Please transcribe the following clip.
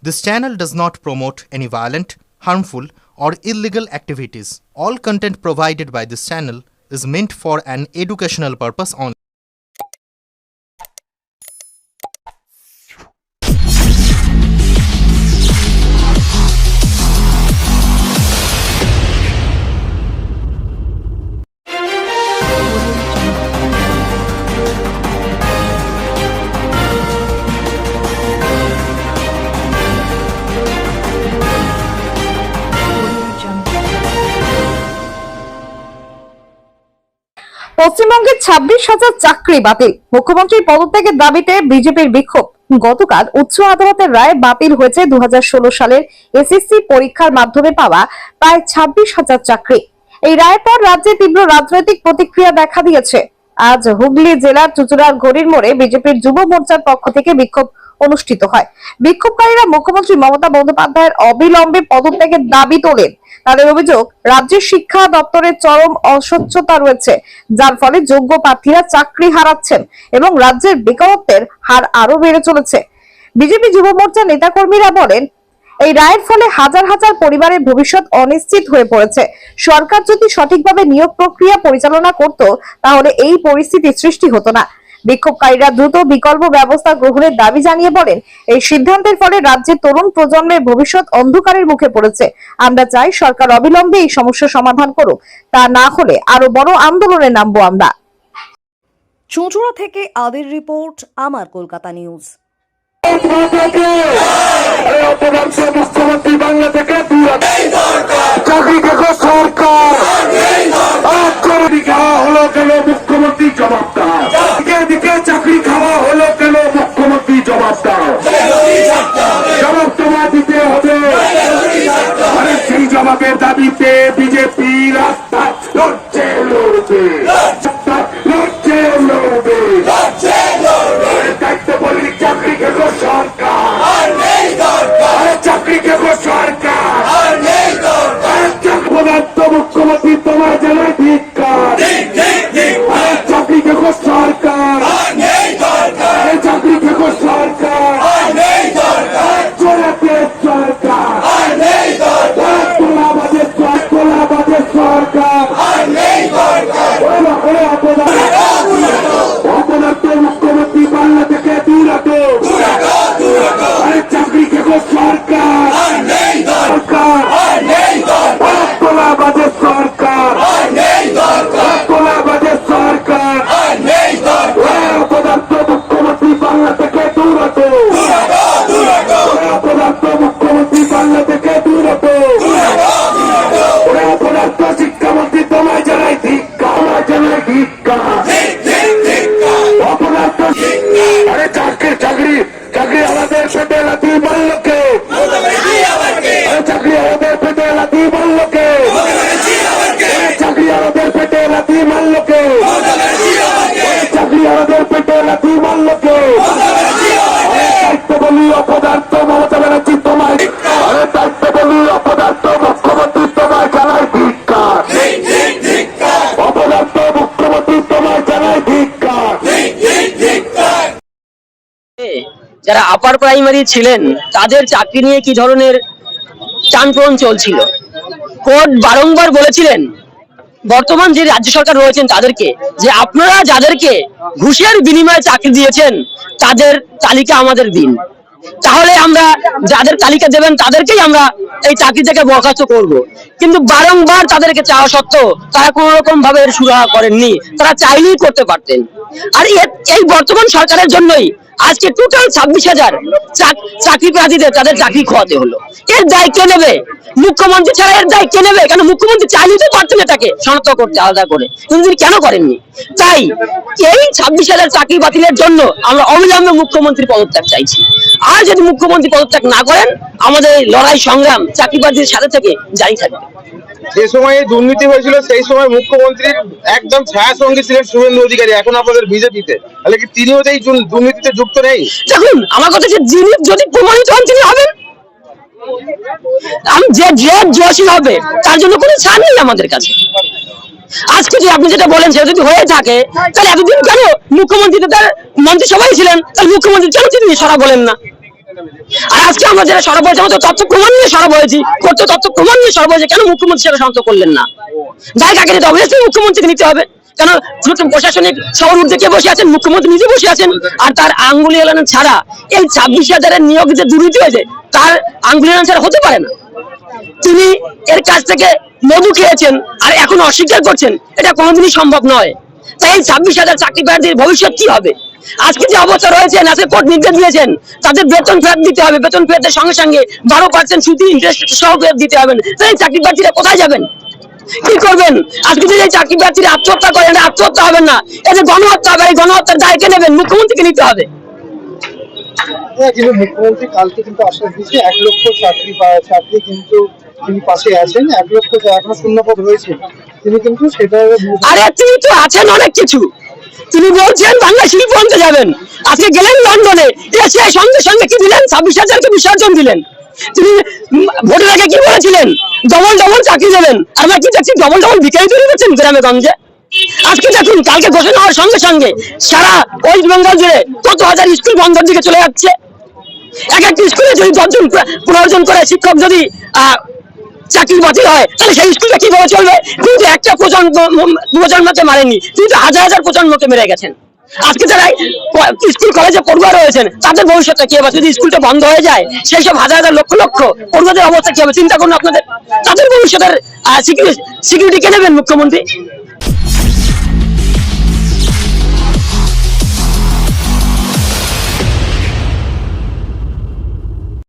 This channel does not promote any violent, harmful, or illegal activities. All content provided by this channel is meant for an educational purpose only. পশ্চিমবঙ্গের 26,000 চাকরি বাতিল। মুখ্যমন্ত্রীর পদত্যাগের দাবিতে বিজেপির বিক্ষোভ। গতকাল উচ্চ আদালতের রায় বাতিল হয়েছে 2016 সালের এসএসসি পরীক্ষার মাধ্যমে পাওয়া প্রায় 26,000 চাকরি। এই রায়ের পর রাজ্যে তীব্র রাজনৈতিক প্রতিক্রিয়া দেখা দিয়েছে। আজ হুগলি জেলার চুঁচুড়ার ঘড়ির মোড়ে বিজেপির যুব মোর্চার পক্ষ থেকে বিক্ষোভ অনুষ্ঠিত হয়। বিক্ষোভকারীরা মুখ্যমন্ত্রী মমতা বন্দ্যোপাধ্যায়ের অবিলম্বে পদত্যাগের দাবি তোলেন। তাদের অভিযোগ, রাজ্যের শিক্ষা দপ্তরের চরম অস্বচ্ছতা রয়েছে, যার ফলে যোগ্য প্রার্থীরা চাকরি হারাচ্ছেন এবং রাজ্যের বেকারত্বের হার আরো বেড়ে চলেছে। বিজেপি যুব মোর্চার নেতাকর্মীরা বলেন, এই রায়ের ফলে হাজার হাজার পরিবারের ভবিষ্যৎ অনিশ্চিত হয়ে পড়েছে। সরকার যদি সঠিকভাবে নিয়োগ প্রক্রিয়া পরিচালনা করত, তাহলে এই পরিস্থিতি সৃষ্টি হতো না। বিক্ষোভকারীরা দ্রুত বিকল্প ব্যবস্থা গ্রহণের দাবি জানিয়ে বলেন, এই সিদ্ধান্তের ফলে রাজ্যের তরুণ প্রজন্মের ভবিষ্যৎ অন্ধকারের মুখে পড়েছে। আমরা চাই সরকার অবিলম্বে এই সমস্যার সমাধান করুক, তা না হলে আরো বড় আন্দোলনে নামবো আমরা। চুঁচুড়া থেকে আদির রিপোর্ট, আমার কলকাতা নিউজ। মুখ্যমন্ত্রী বাংলা থেকে চাকরি দেখো সরকার খাওয়া হলো কেন মুখ্যমন্ত্রী জবাবদার। দিকে চাকরি খাওয়া হলো কেন মুখ্যমন্ত্রী জবাবদার। জবাব তোমার দিতে হবে। আরে সেই জবাবের দাবিতে বিজেপি রাস্তায় লড়ছে লড়বে, লড়ছে লড়বে। দায়িত্ব বলি চাকরি দেখো সরকার, চাকরি দেখো সরকার। মুখ্যমন্ত্রী তোমার জানায় ধিক্কার। চাকরি দেখো সরকার, চাকরি দেখো সরকার। চলাতে সরকার, তোলাবাজে সরকার। অপদার্থ মুখ্যমন্ত্রী বাংলা থেকে দূরাত। চাকরি দেখো সরকার, তোলাবাজে সরকার, তোলাবাজে সরকার। অপদার্থ মুখ্যমন্ত্রী বাংলা থেকে দূরাত। অপদার্থ মুখ্যমন্ত্রী বাংলা থেকে দূরাত। অপদার্থ শিক্ষামন্ত্রী তোমায় জানাই ধিক্কার, জানাই ধিক্কার। অপদার্থ আরে চাকরি চাকরি চাকরি আমাদের পেটে লাথি মারলোকে। চাকরি আমাদের পেটে লাথি মারলোকে। চাকরি আমাদের পেটে লাথি মারলোকে। চাকরি আমাদের পেটে লাথি মারলোকে। দায়িত্ব বলি অপদার্থ মমতা ব্যানার্জি তোমায়, আরে দায়িত্ব বলি অপদার্থ মুখ্যমন্ত্রী তোমায় জানায় ধিক্কার। অপদার্থ মুখ্যমন্ত্রী তোমায় জানায় ধিক্কার। যারা আপার প্রাইমারি ছিলেন তাদের চাকরি নিয়ে কি ধরনের টানপ্রন চলছিল। কোর্ট বারংবার বলেছিলেন বর্তমান যে রাজ্য সরকার রয়েছেন তাদেরকে, যে আপনারা যাদেরকে ঘুষের বিনিময়ে চাকরি দিয়েছেন তাদের তালিকা আমাদের দিন, তাহলে আমরা যাদের তালিকা দেবেন তাদেরকেই আমরা এই চাকরি থেকে বরখাস্ত করব। কিন্তু বারংবার তাদেরকে চাওয়া সত্ত্বেও তারা কোন রকম ভাবে সুরাহা করেননি। তারা চাইলেই করতে পারতেন। আর এই বর্তমান সরকারের জন্যই আজকে টোটাল 26,000 চাকরি প্রার্থীদের তাদের চাকরি খোয়াতে হলো। এর দায় কে নেবে? মুখ্যমন্ত্রী ছাড়া এর দায় কে নেবে? কেন মুখ্যমন্ত্রী চাইলেই তো পারতেন এটাকে শনাক্ত করতে, আলাদা করে, কিন্তু তিনি কেন করেননি? তাই এই 26,000 চাকরি বাতিলের জন্য আমরা অবিলম্বে মুখ্যমন্ত্রীর পদত্যাগ চাইছি। আর যদি মুখ্যমন্ত্রী পদত্যাগ না করেন, আমাদের লড়াই সংগ্রাম চাকরি প্রার্থীদের সাথে থেকে জারি থাকবে। যে সময় দুর্নীতি হয়েছিল সেই সময় মুখ্যমন্ত্রীর একদম ছায়া সঙ্গী ছিলেন শুভেন্দু অধিকারী, এখন আপনাদের বিজেপিতে, তাহলে কি তিনিও এই দুর্নীতিতে যুক্ত নেই? দেখুন, আমার কথা হচ্ছে, যিনি যদি প্রমাণিত হন তিনি হবেন। যে জয়শীল হবে তার জন্য কোনো ছাড় নেই আমাদের কাছে। আজকে যে আপনি যেটা বলেন সেটা যদি হয়ে থাকে, তাহলে এতদিন কেন মুখ্যমন্ত্রী তার মন্ত্রিসভায় ছিলেন, তাহলে মুখ্যমন্ত্রী কেন তিনি সারা বলেন না? আর আজকে আমরা যারা সরব হয়েছে আমাদের তথ্য প্রমাণ নিয়ে সরব হয়েছি, করতে তথ্য প্রমাণ নিয়ে সরব হয়েছে, কেন মুখ্যমন্ত্রী সেটা শান্ত করলেন না? যাই কাকে নিতে হবে, মুখ্যমন্ত্রীকে নিতে হবে। কেন প্রশাসনিক সবার ঊর্ধ্বে কে বসে আছেন? মুখ্যমন্ত্রী নিজে বসে আছেন। আর তার আঙ্গুলি এলানো ছাড়া এই 26,000-এর নিয়োগ যে দুর্নীতি হয়েছে তার আঙ্গুলি এলানো ছাড়া হতে পারে না। তিনি এর কাছ থেকে মধু খেয়েছেন আর এখন অস্বীকার করছেন, এটা কোনোদিনই সম্ভব নয়। তাই এই 26,000 চাকরি প্রার্থীর ভবিষ্যৎ কি হবে? আজকে যে অবস্থা রয়েছে, আজকে কোর্ট নির্দেশ দিয়েছেন তাদের বেতন ফেরত দিতে হবে, বেতন ফেরতের সঙ্গে সঙ্গে 12% সুদ ইন্টারেস্ট সহ ফেরত দিতে হবে। তাই চাকরি প্রার্থীরা কোথায় যাবেন, কি করবেন? আজকে যদি চাকরি প্রার্থীরা আত্মহত্যা করেন, আত্মহত্যা হবেন না, এই যে গণহত্যা হবে, এই গণহত্যার দায় কে নেবেন? মুখ্যমন্ত্রীকে নিতে হবে। কিন্তু মুখ্যমন্ত্রী কালকে কিন্তু আশ্বাস দিয়েছে 1 লক্ষ ছাত্রী কিন্তু তিনি পাশে আছেন, 1 লক্ষ এখনো শূন্যপদ রয়েছে, তিনি কিন্তু সেটা আরে তিনি তো আছেন অনেক কিছু, তিনি বলছেন বাংলা শিল্প আনতে যাবেন। আজকে গেলেন লন্ডনে, এসে সঙ্গে সঙ্গে কি দিলেন? 26,000-কে বিসর্জন দিলেন। তিনি ভোটের আগে কি বলেছিলেন? ডবল ডবল চাকরি দেবেন। আমরা কি দেখছি? ডবল ডবল ভিখারি তৈরি করছেন গ্রামে গঞ্জে। আজকে দেখুন, কালকে ঘোষণা হওয়ার সঙ্গে সঙ্গে সারা ওয়েস্ট বেঙ্গল জুড়ে কত হাজার স্কুল বন্ধের দিকে চলে যাচ্ছে। এক একটা স্কুলে যদি 10 জন 15 জন করে শিক্ষক যদি চাকরি বাতিল হয়, তাহলে সেই স্কুলটা কিভাবে চলবে? কিন্তু একটা প্রজন্মকে মারেননি, কিন্তু হাজার হাজার প্রজন্মকে মেরে গেছেন। আজকে যারা স্কুল কলেজে পড়ুয়া রয়েছেন তাদের ভবিষ্যৎটা কি হবে? যদি স্কুলটা বন্ধ হয়ে যায়, সেই সব হাজার হাজার লক্ষ লক্ষ পড়ুয়াদের অবস্থা কি হবে? চিন্তা করুন আপনাদের, তাদের ভবিষ্যতের সিকিউরিটি কে নেবেন মুখ্যমন্ত্রী?